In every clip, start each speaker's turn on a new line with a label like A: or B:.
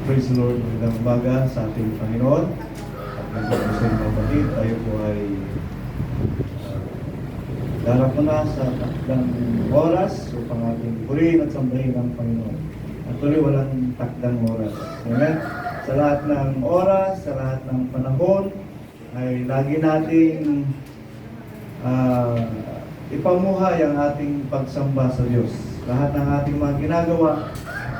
A: Praise the Lord, magandang umaga sa ating Panginoon. At nagpapasay mga kapatid, tayo po ay darap na sa takdang oras upang ating purihin at sambahin ang Panginoon. At tuloy walang takdang oras. Amen? Sa lahat ng oras, sa lahat ng panahon, ay lagi nating ipamuhay ang ating pagsamba sa Diyos. Lahat ng ating mga ginagawa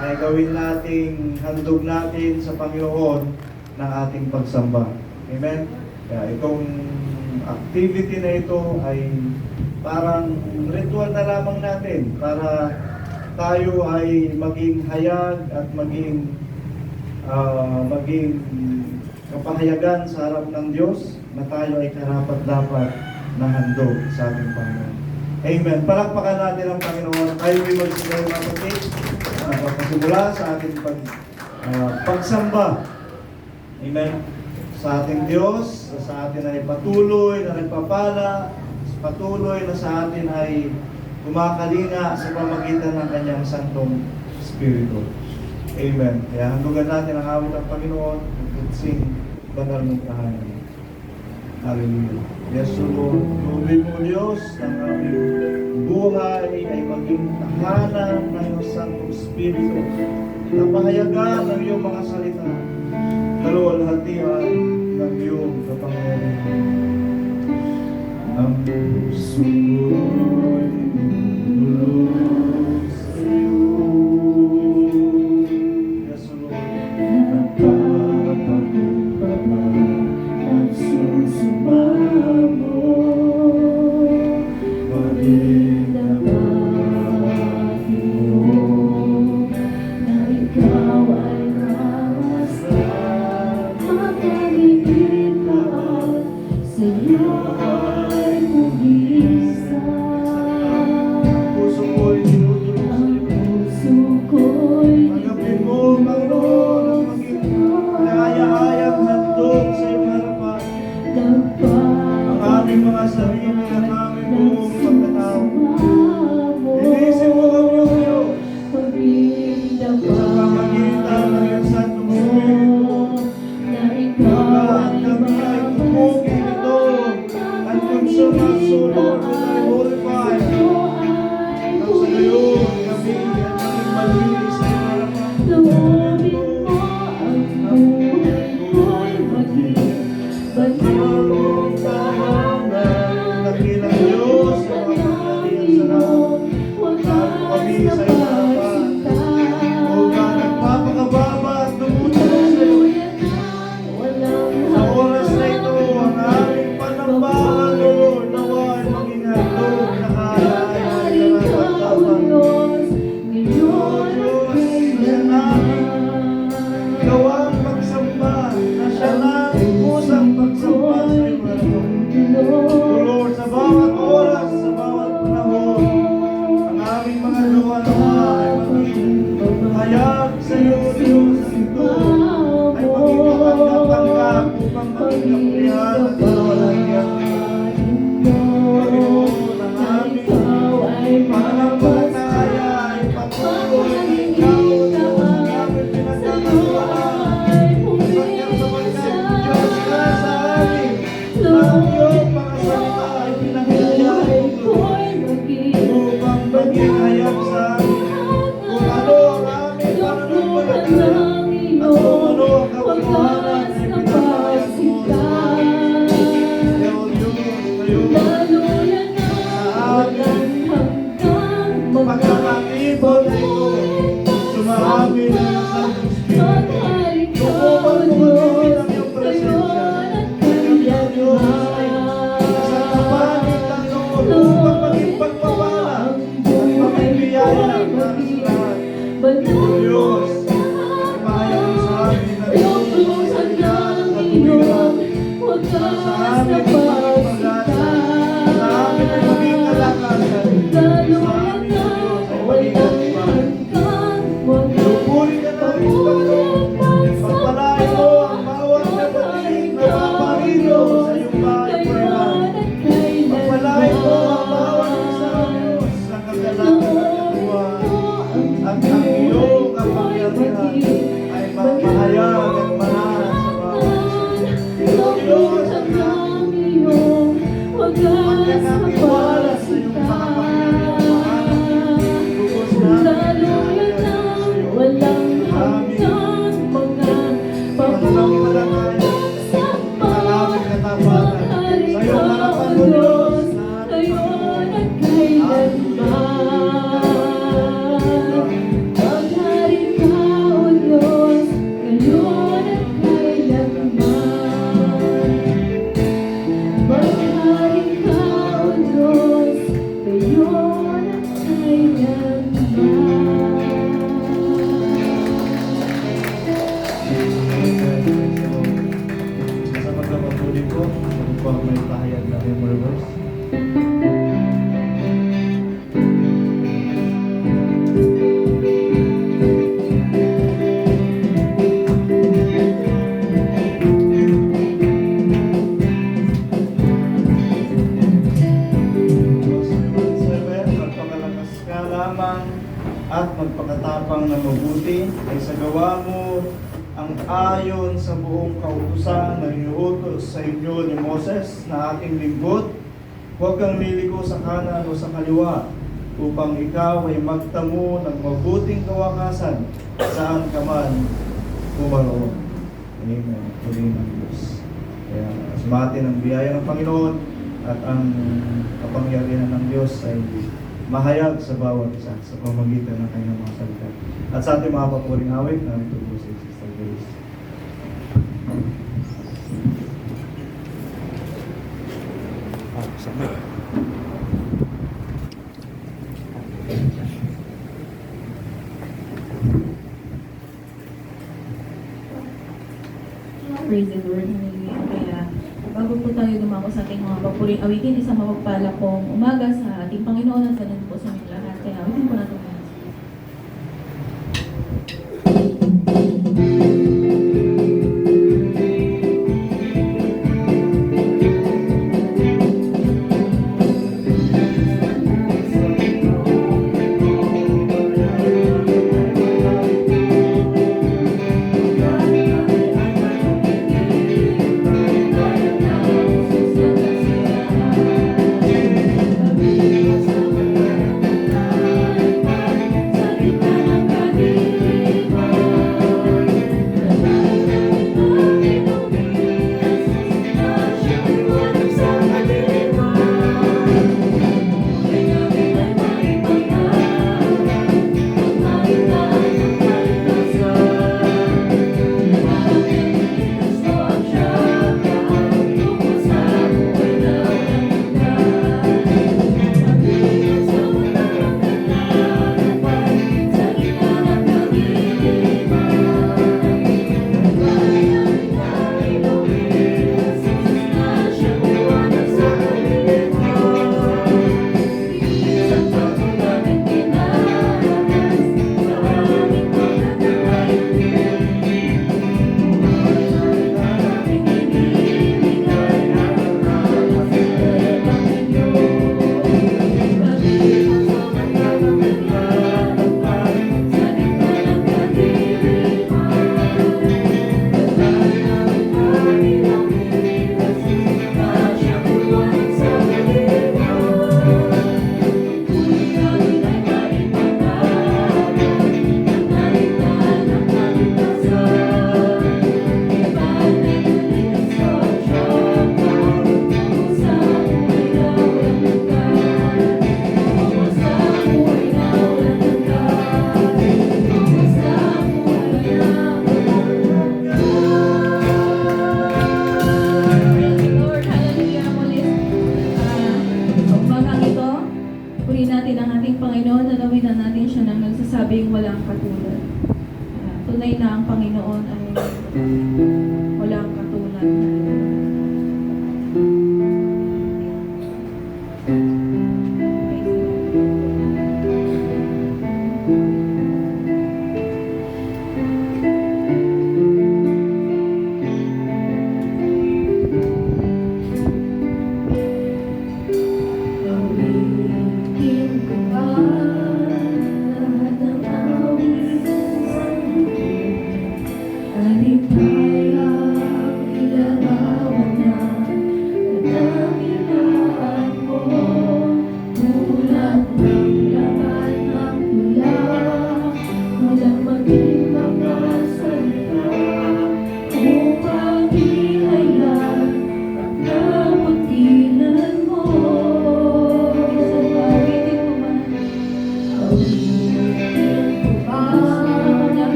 A: ay gawin nating handog natin sa Panginoon ng ating pagsamba. Amen? Kaya itong activity na ito ay parang ritual na lamang natin para tayo ay maging hayag at maging kapahayagan sa harap ng Diyos na tayo ay karapat-dapat na handog sa ating Panginoon. Amen. Palakpakan natin ang Panginoon. Tayo ay magsigaw mga kapatid. Pasimula sa ating pagsamba. Amen. Sa ating Diyos, sa atin ay patuloy na nagpapala, patuloy na sa atin ay kumakalinga sa pamagitan ng Kanyang Santong Espiritu. Amen. Kaya handugan natin ang awit ng Panginoon at sing banal ng tahanan. Hallelujah. Yes, Lord. Tubig mo, Diyos, ng aming buhay ay maging tahanan ng iyong Santong Espiritu. Napahayagan ng iyong mga salita. Kaluwalhatian ng iyong kapangyarihan. Ang puso ko'y lumulog sa iyo. Yes, Lord. Nagpapakumbaba at susumamo. Maging nabati mo na ikaw ay namasan. Makaliit lahat sa iyo ay pumisan. Puso ko'y dinudulog sa iyo. Puso ko'y tanggapin mo, Panginoon, ang maging kaya-ayang handog sa iyong harapan. Ang aming mga sarili at aming buong pagkatao. Linisin mo ang iyong Diyos sa pamagitan ng iyong Santong Espiritu. At kami ay tumugin ito at kung sumasulong at i-glorify. Nang sa gayon, kami ay maging malinis sa iyong harapan. Ang tahanan, dakilang Diyos, sa mga pagkalihan sa lahat. Tago kami sa iyong harapan. O ka, nagpapakababa at dumutulog sa iyo. Sa oras na ito, ang aming panambahan, Lord, nawa ay maging handog na kaya-ayang karapat-dapat. O Diyos, siya namin gawang pagsamba, na siya namin pusang pagsamba sa iyong harapan. O Lord, sa bawat oras, sa bawat panahon, ang aming mga gawa ay maging hayag sa iyo, Diyos, at ito ay maging katanggap-tanggap upang maging kapulihan at kalawalhatian. Panginoon, ang aming pananampalataya ay patuloy na ikaw, Diyos, ang aming pinagkakatuwaan. Sapagkat Diyos ka sa amin, ang iyong mga salita ay pinangyayari upang maging hayag sa amin. Kung ano ang aming pananampalataya at kung ano ang katotohanan ay pinapahayag mo sa amin. Kaya o Diyos, kayo sa amin pagkakatibon na ito, sumami na ng Santong Espiritu. Upang tumagawin ang iyong presensya. Kaya Diyos ay sa kapalit ng Lord upang maging pagpapala at maging biyaya para sa lahat. O Diyos, ipahayag mo sa amin na iyong mga salita at katuwiran. Sa amin ay maging pag-asa. Sa amin ay maging kalakasan. Sa amin, O Diyos, ay maging katibayan. Lupuri ka namin, Panginoon. Pagpalain mo ang bawat kapatid na paparino sa iyong bahay purihan. Pagpalain mo ang bawat isa, Diyos, sa kagalakan at katuwaan. At ang iyong kapangyarihan ay magpahayag mabuti ay sa gawa mo ang ayon sa buong kautusan na inuutos sa inyo ni Moses na aking lingkod. Huwag kang liliko sa kanan o sa kaliwa upang ikaw ay magtamo ng mabuting kawakasan saan ka man pumaroon. Amen. Purihin ng Diyos. Kaya sumati ng biyaya ng Panginoon at ang kapangyarihan ng Diyos ay mahayag sa bawat isa sa pamamagitan ng kanyang mga salita. At sa ating mga papuring awit na ito po si Sister Grace.
B: Praise the Lord. Hallelujah. Kaya bago po tayo dumako sa ating mga papuring awitin, isang mapagpala pong umaga sa ating Panginoon at ganun po sa aming lahat. Kaya awitin po natin mga Panginoon, nalawinan natin siya ng nagsasabing walang katulad. Tunay na ang Panginoon ay walang katulad.
C: Alipaya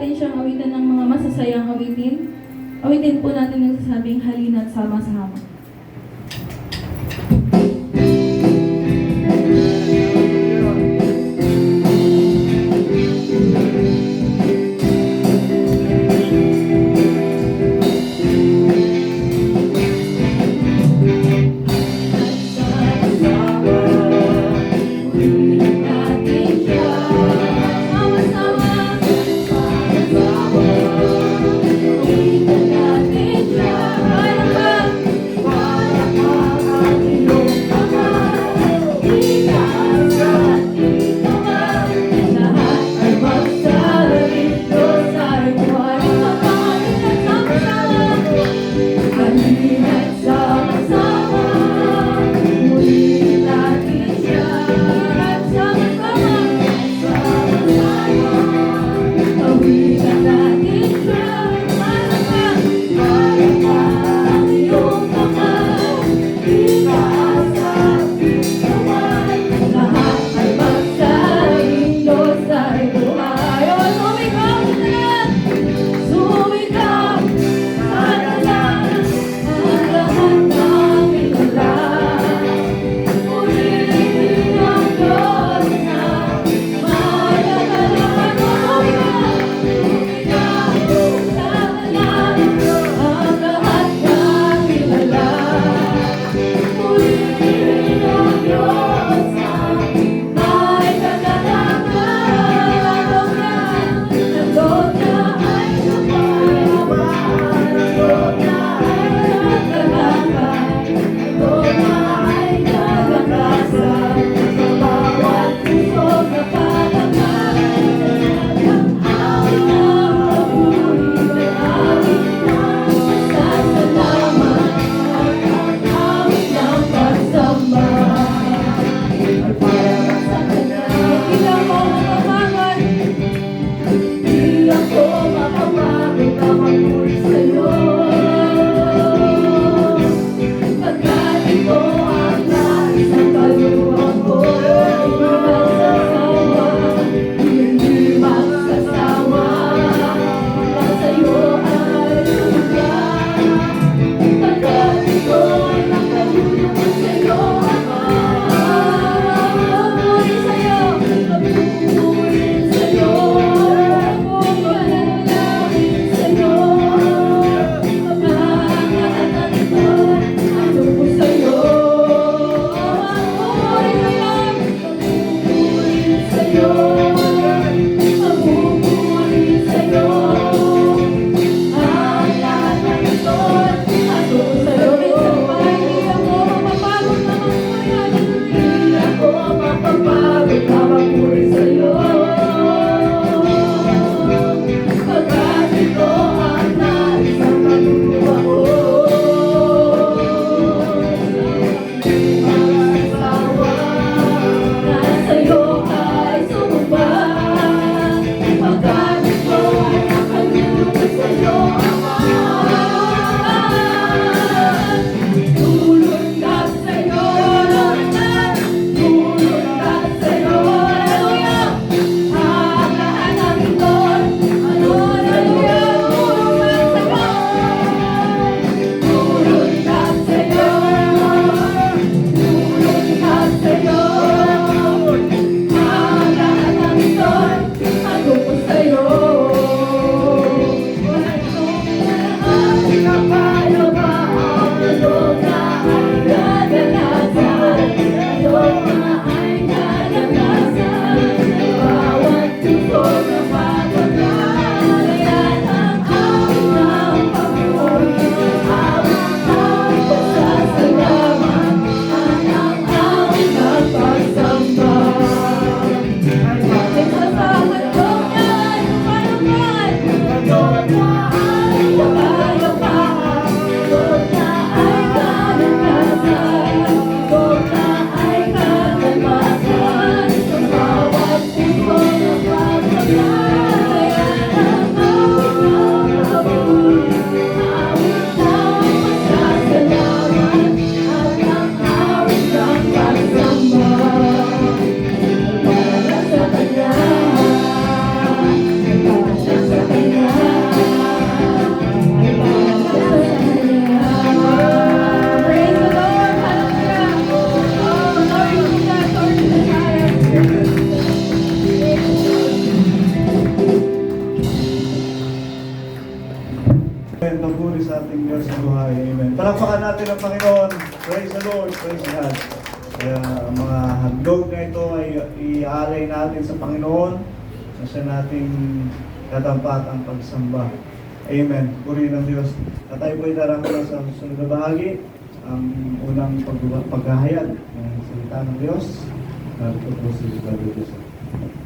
B: natin siyang awitan ng mga masasayang awitin. Awitin po natin yung sasabing halina't sama-sama.
A: Pag papuri sa ating Diyos sa buhay. Amen. Palakpakan natin ang Panginoon. Praise the Lord. Praise God. Kaya ang mga handog na ito ay iaalay natin sa Panginoon na siya nating katampat ang pagsamba. Amen. Puri ng Diyos. At tayo po'y darang sa susunod na bahagi. Ang unang paghahayag ng salita ng Diyos. Narito po si Brother Joseph.